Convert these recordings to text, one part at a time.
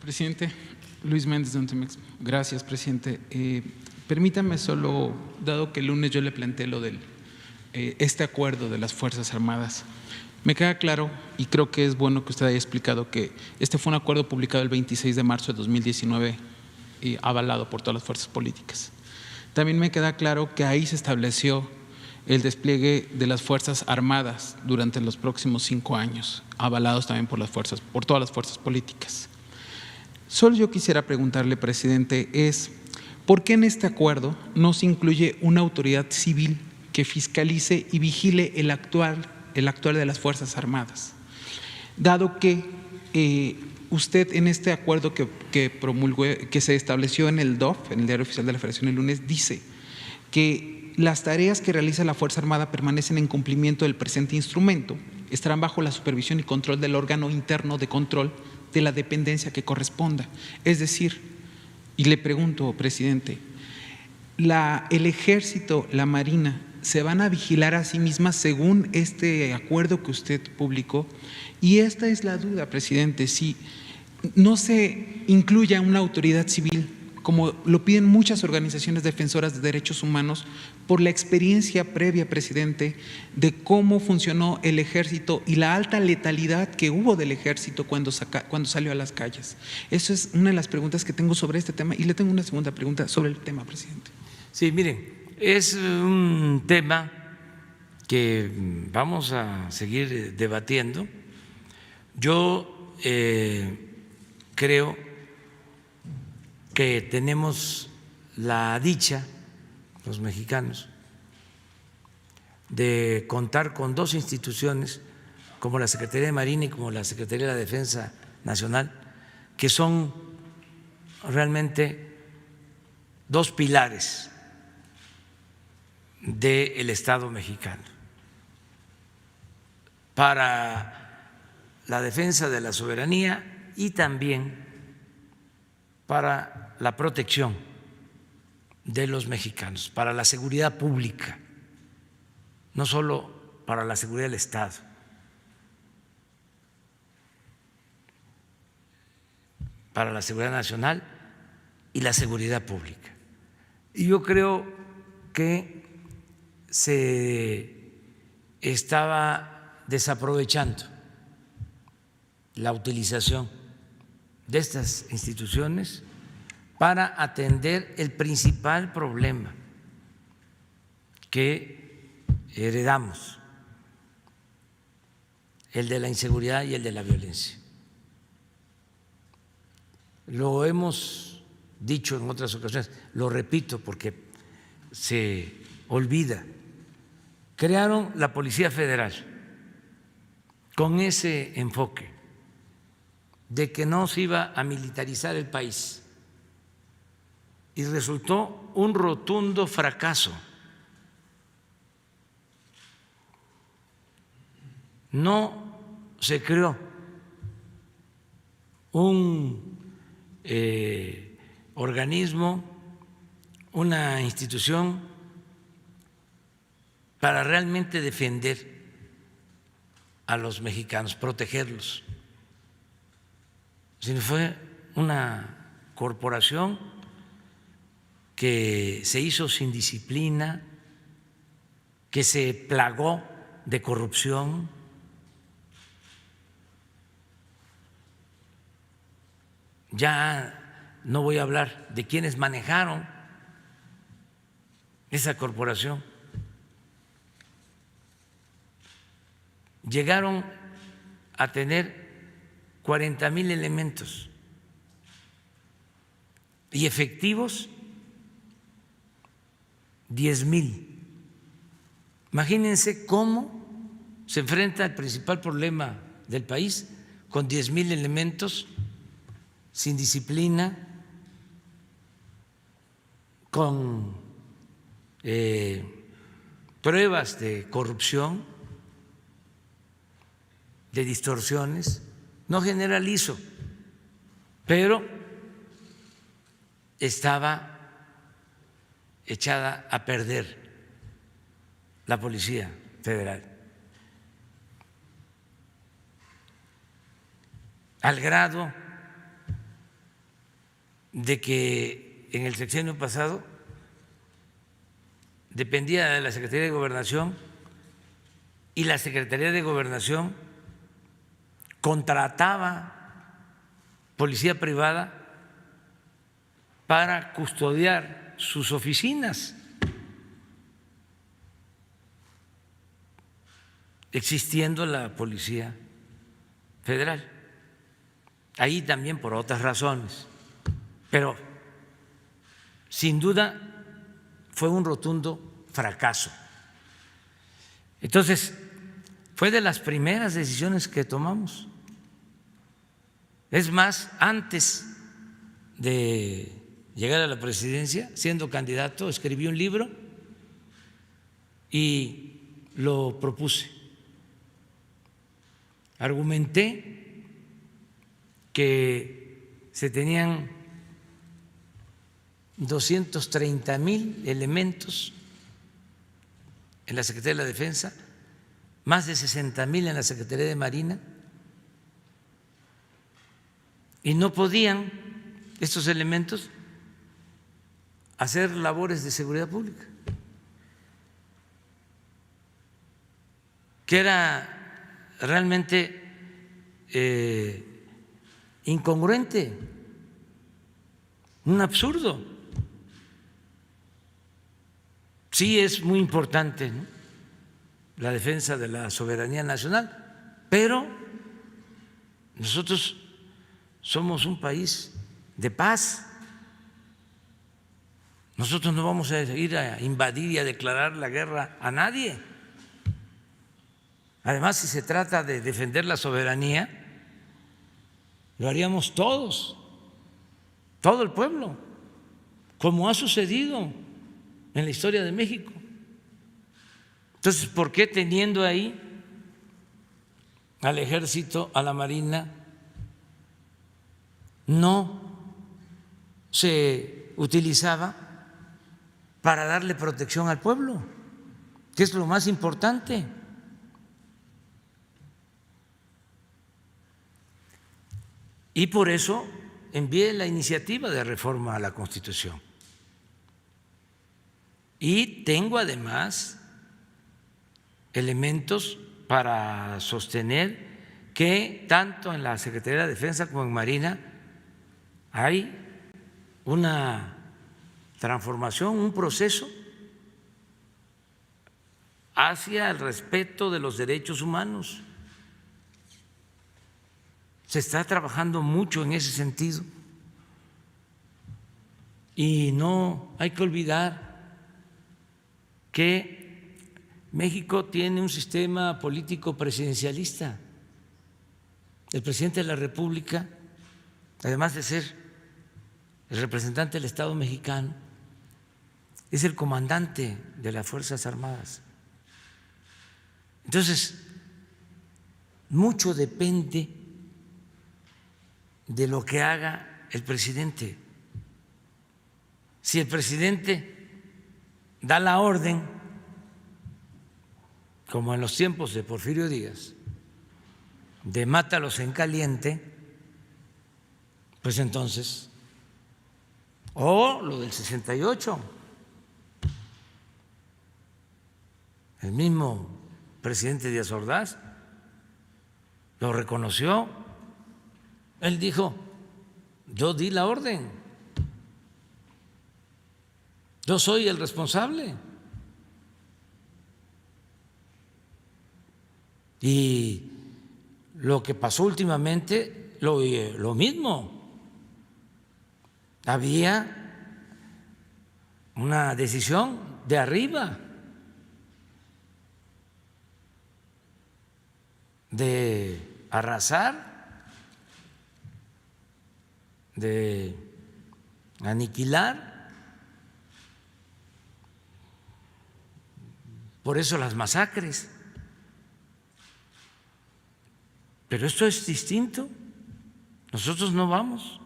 Presidente, Luis Méndez de Ontimex. Gracias, presidente. Permítame solo, dado que el lunes yo le planteé lo del este acuerdo de las Fuerzas Armadas, me queda claro y creo que es bueno que usted haya explicado que este fue un acuerdo publicado el 26 de marzo de 2019 y avalado por todas las fuerzas políticas. También me queda claro que ahí se estableció el despliegue de las Fuerzas Armadas durante los próximos 5 años, avalados también por todas las fuerzas políticas. Solo yo quisiera preguntarle, presidente, ¿por qué en este acuerdo no se incluye una autoridad civil que fiscalice y vigile el actuar de las Fuerzas Armadas? Dado que usted en este acuerdo que promulgó, que se estableció en el DOF, en el Diario Oficial de la Federación el lunes, dice que las tareas que realiza la Fuerza Armada permanecen en cumplimiento del presente instrumento, estarán bajo la supervisión y control del órgano interno de control de la dependencia que corresponda. Es decir, y le pregunto, presidente, ¿el Ejército, la Marina, se van a vigilar a sí mismas según este acuerdo que usted publicó? Y esta es la duda, presidente, si no se incluye a una autoridad civil, como lo piden muchas organizaciones defensoras de derechos humanos, por la experiencia previa, presidente, de cómo funcionó el Ejército y la alta letalidad que hubo del Ejército cuando salió a las calles. Eso es una de las preguntas que tengo sobre este tema, y le tengo una segunda pregunta sobre el tema, presidente. Sí, miren, es un tema que vamos a seguir debatiendo. Yo creo que tenemos la dicha, los mexicanos, de contar con dos instituciones como la Secretaría de Marina y como la Secretaría de la Defensa Nacional, que son realmente dos pilares del Estado mexicano para la defensa de la soberanía y también para la protección de los mexicanos, para la seguridad pública, no solo para la seguridad del Estado. Para la seguridad nacional y la seguridad pública. Y yo creo que se estaba desaprovechando la utilización de estas instituciones para atender el principal problema que heredamos, el de la inseguridad y el de la violencia. Lo hemos dicho en otras ocasiones, lo repito porque se olvida. Crearon la Policía Federal con ese enfoque de que no se iba a militarizar el país y resultó un rotundo fracaso. No se creó un organismo, una institución para realmente defender a los mexicanos, protegerlos, sino fue una corporación que se hizo sin disciplina, que se plagó de corrupción. Ya no voy a hablar de quienes manejaron esa corporación. Llegaron a tener 40,000 elementos y efectivos 10,000. Imagínense cómo se enfrenta el principal problema del país con 10,000 elementos sin disciplina, con pruebas de corrupción, de distorsiones. No generalizo, pero estaba echada a perder la Policía Federal, al grado de que en el sexenio pasado dependía de la Secretaría de Gobernación y la Secretaría de Gobernación contrataba policía privada para custodiar sus oficinas, existiendo la Policía Federal. Ahí también por otras razones, pero sin duda fue un rotundo fracaso. Entonces, fue de las primeras decisiones que tomamos. Es más, antes de llegar a la presidencia, siendo candidato, escribí un libro y lo propuse. Argumenté que se tenían 230,000 elementos en la Secretaría de la Defensa, más de 60,000 en la Secretaría de Marina, y no podían estos elementos hacer labores de seguridad pública, que era realmente incongruente, un absurdo. Sí es muy importante, ¿no?, la defensa de la soberanía nacional, pero nosotros somos un país de paz. Nosotros no vamos a ir a invadir y a declarar la guerra a nadie. Además, si se trata de defender la soberanía, lo haríamos todos, todo el pueblo, como ha sucedido en la historia de México. Entonces, ¿por qué teniendo ahí al Ejército, a la Marina, no se utilizaba para darle protección al pueblo, que es lo más importante? Y por eso envié la iniciativa de reforma a la Constitución. Y tengo además elementos para sostener que tanto en la Secretaría de Defensa como en Marina hay una transformación, un proceso hacia el respeto de los derechos humanos. Se está trabajando mucho en ese sentido y no hay que olvidar que México tiene un sistema político presidencialista. El presidente de la República, además de ser el representante del Estado mexicano, es el comandante de las Fuerzas Armadas. Entonces, mucho depende de lo que haga el presidente. Si el presidente da la orden, como en los tiempos de Porfirio Díaz, de mátalos en caliente, pues entonces, o lo del 68, el mismo presidente Díaz Ordaz lo reconoció. Él dijo: yo di la orden, yo soy el responsable. Y lo que pasó últimamente, lo mismo. Había una decisión de arriba de arrasar, de aniquilar. Por eso las masacres. Pero esto es distinto. Nosotros no vamos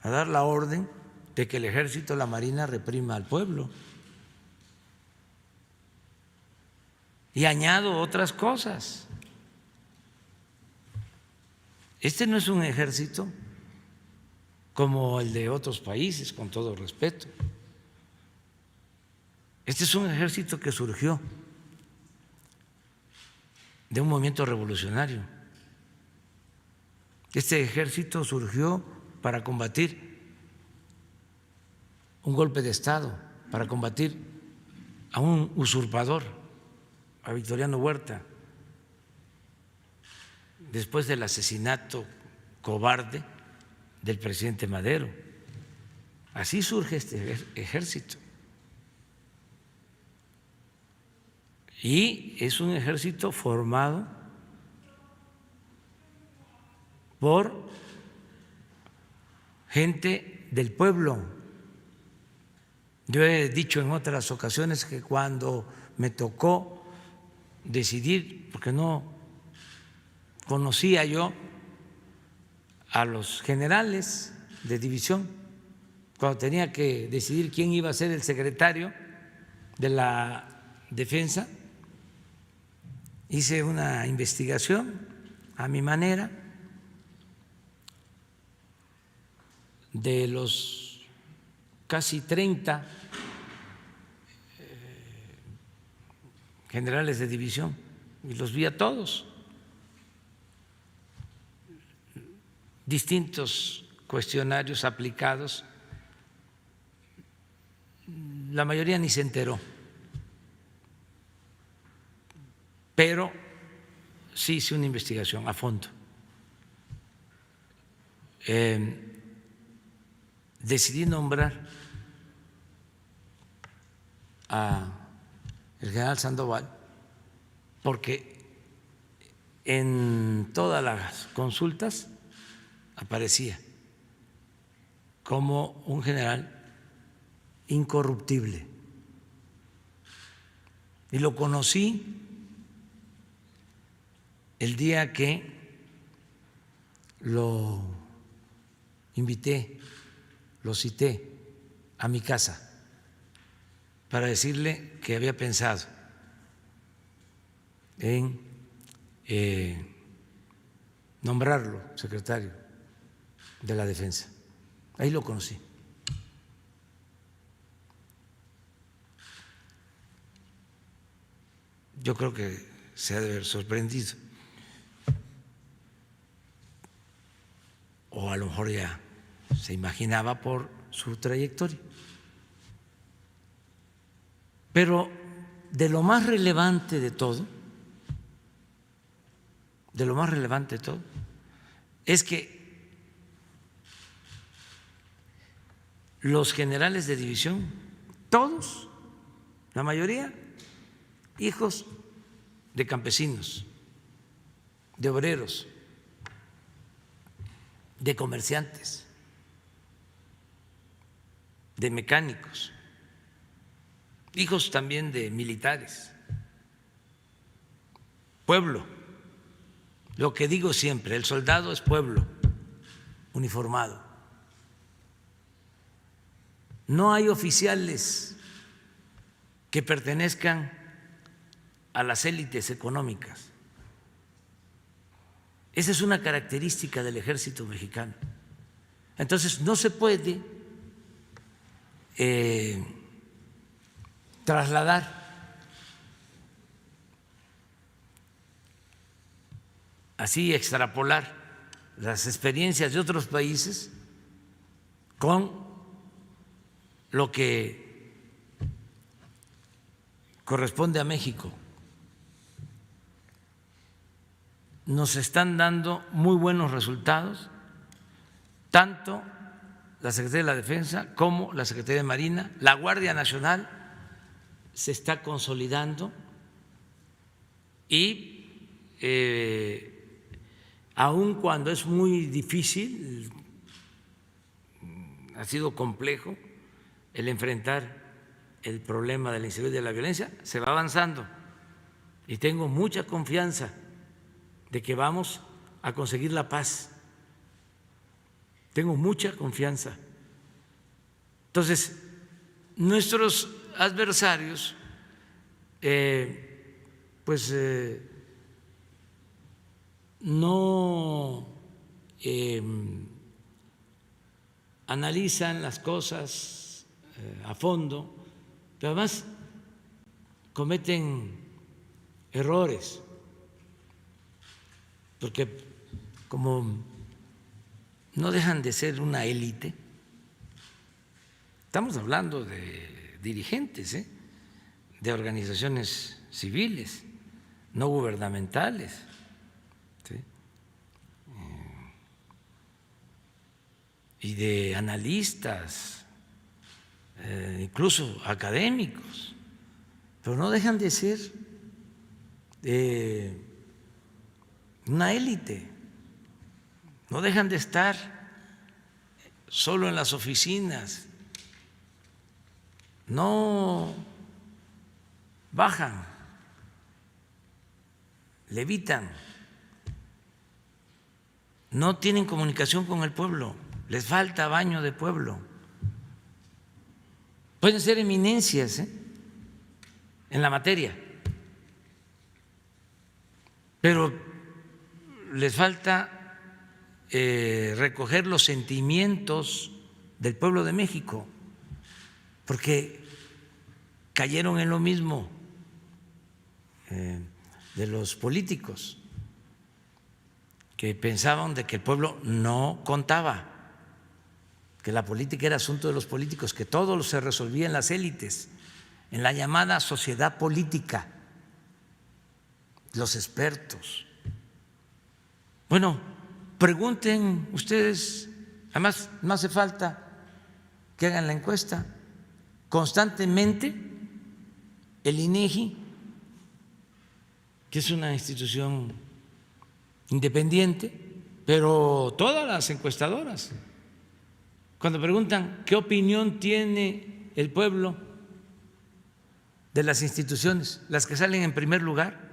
a dar la orden de que el Ejército o la Marina reprima al pueblo. Y añado otras cosas. Este no es un ejército como el de otros países, con todo respeto. Este es un ejército que surgió de un movimiento revolucionario. Este ejército surgió para combatir un golpe de Estado, para combatir a un usurpador, a Victoriano Huerta, después del asesinato cobarde del presidente Madero. Así surge este ejército. Y es un ejército formado por gente del pueblo. Yo he dicho en otras ocasiones que cuando me tocó decidir, porque no conocía yo a los generales de división, cuando tenía que decidir quién iba a ser el secretario de la Defensa, hice una investigación a mi manera de los casi 30 generales de división y los vi a todos, distintos cuestionarios aplicados, la mayoría ni se enteró, pero sí hice una investigación a fondo. Decidí nombrar a el general Sandoval porque en todas las consultas aparecía como un general incorruptible. Y lo conocí el día que lo invité, lo cité a mi casa para decirle que había pensado en nombrarlo secretario de la Defensa. Ahí lo conocí. Yo creo que se ha de haber sorprendido, o a lo mejor ya se imaginaba por su trayectoria. Pero de lo más relevante de todo, es que los generales de división, todos, la mayoría, hijos de campesinos, de obreros, de comerciantes, de mecánicos, hijos también de militares, pueblo. Lo que digo siempre, el soldado es pueblo uniformado. No hay oficiales que pertenezcan a las élites económicas. Esa es una característica del ejército mexicano. Entonces, no se puede trasladar así, extrapolar las experiencias de otros países con lo que corresponde a México. Nos están dando muy buenos resultados, tanto la Secretaría de la Defensa como la Secretaría de Marina. La Guardia Nacional se está consolidando y aun cuando es muy difícil, ha sido complejo el enfrentar el problema de la inseguridad y de la violencia, se va avanzando y tengo mucha confianza de que vamos a conseguir la paz. Tengo mucha confianza. Entonces, nuestros adversarios no analizan las cosas a fondo, pero además cometen errores, porque como no dejan de ser una élite, estamos hablando de dirigentes, de organizaciones civiles, no gubernamentales, ¿sí? Y de analistas, incluso académicos, pero no dejan de ser una élite, no dejan de estar solo en las oficinas, no bajan, levitan, no tienen comunicación con el pueblo, les falta baño de pueblo. Pueden ser eminencias en la materia, pero les falta recoger los sentimientos del pueblo de México, porque cayeron en lo mismo de los políticos, que pensaban de que el pueblo no contaba, que la política era asunto de los políticos, que todo se resolvía en las élites, en la llamada sociedad política, los expertos. Bueno, pregunten ustedes, además no hace falta que hagan la encuesta, constantemente el INEGI, que es una institución independiente, pero todas las encuestadoras, cuando preguntan qué opinión tiene el pueblo de las instituciones, las que salen en primer lugar,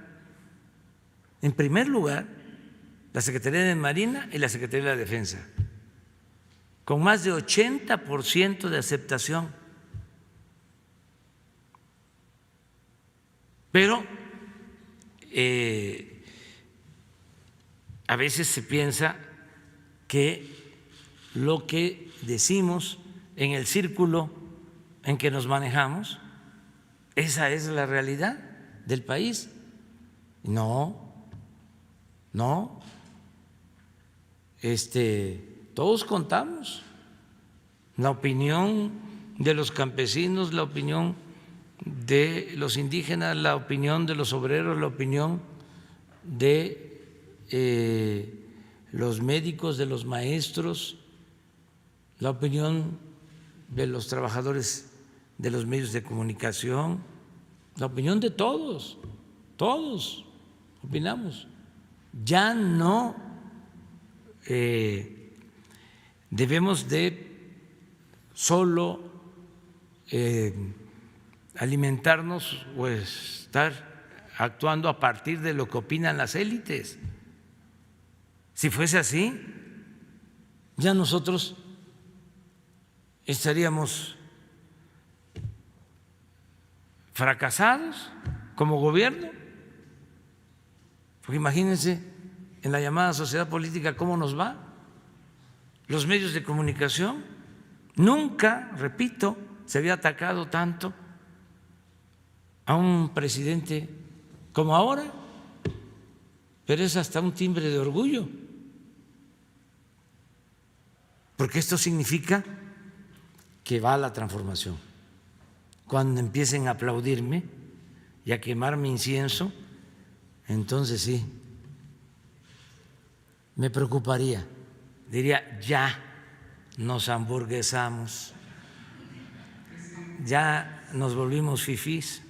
la Secretaría de Marina y la Secretaría de la Defensa, con más de 80% de aceptación. Pero a veces se piensa que lo que decimos en el círculo en que nos manejamos, esa es la realidad del país. No. Todos contamos, la opinión de los campesinos, la opinión de los indígenas, la opinión de los obreros, la opinión de los médicos, de los maestros, la opinión de los trabajadores de los medios de comunicación, la opinión de todos opinamos. Ya no debemos de solo alimentarnos o estar actuando a partir de lo que opinan las élites. Si fuese así, ya nosotros estaríamos fracasados como gobierno, porque imagínense en la llamada sociedad política cómo nos va. Los medios de comunicación, nunca, repito, se había atacado tanto a un presidente como ahora, pero es hasta un timbre de orgullo, porque esto significa que va a la transformación. Cuando empiecen a aplaudirme y a quemarme incienso, entonces sí, me preocuparía, diría, ya nos hamburguesamos, ya nos volvimos fifís.